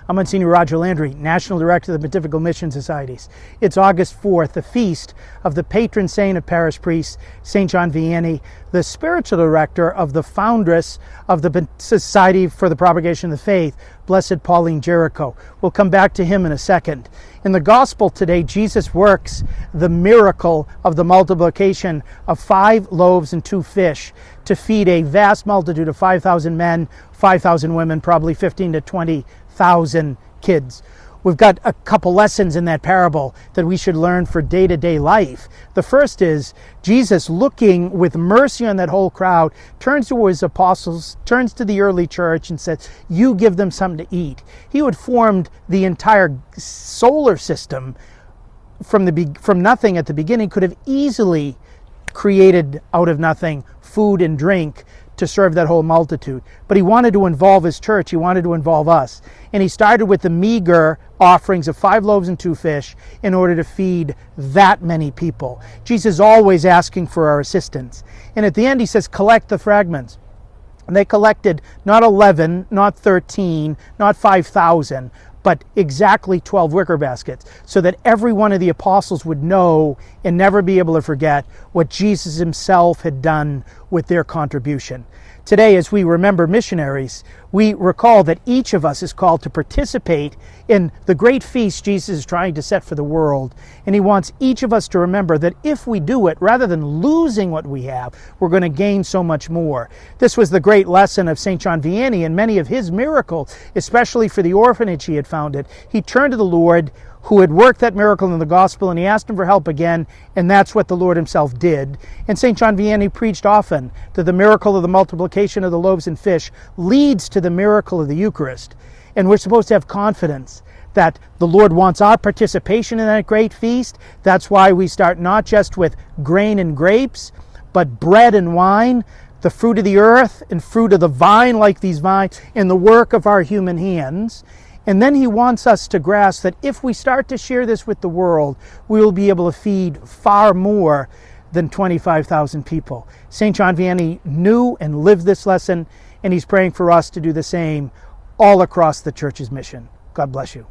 I'm Monsignor Landry, National Director of the Pontifical Mission Societies. It's August 4th, the feast of the patron saint of parish priests, St. John Vianney, the spiritual director of the foundress of the Society for the Propagation of the Faith, Blessed Pauline Jericho. We'll come back to him in a second. In the Gospel today, Jesus works the miracle of the multiplication of 5 loaves and 2 fish to feed a vast multitude of 5,000 men, 5,000 women, probably 15 to 20,000 kids. We've got a couple lessons in that parable that we should learn for day-to-day life. The first is Jesus, looking with mercy on that whole crowd, turns to his apostles, turns to the early church and says, you give them something to eat. He had formed the entire solar system from nothing at the beginning, could have easily created out of nothing food and drink to serve that whole multitude. But he wanted to involve his church. He wanted to involve us. And he started with the meager offerings of 5 loaves and 2 fish in order to feed that many people. Jesus is always asking for our assistance. And at the end he says, collect the fragments. And they collected not 11, not 13, not 5,000, but exactly 12 wicker baskets, so that every one of the apostles would know and never be able to forget what Jesus himself had done with their contribution. Today, as we remember missionaries, we recall that each of us is called to participate in the great feast Jesus is trying to set for the world. And he wants each of us to remember that if we do it, rather than losing what we have, we're going to gain so much more. This was the great lesson of St. John Vianney and many of his miracles, especially for the orphanage he had founded. He turned to the Lord, who had worked that miracle in the gospel, and he asked him for help again, and that's what the Lord himself did. And St. John Vianney preached often that the miracle of the multiplication of the loaves and fish leads to the miracle of the Eucharist. And we're supposed to have confidence that the Lord wants our participation in that great feast. That's why we start not just with grain and grapes, but bread and wine, the fruit of the earth and fruit of the vine, like these vines, in the work of our human hands. And then he wants us to grasp that if we start to share this with the world, we will be able to feed far more than 25,000 people. St. John Vianney knew and lived this lesson, and he's praying for us to do the same all across the Church's mission. God bless you.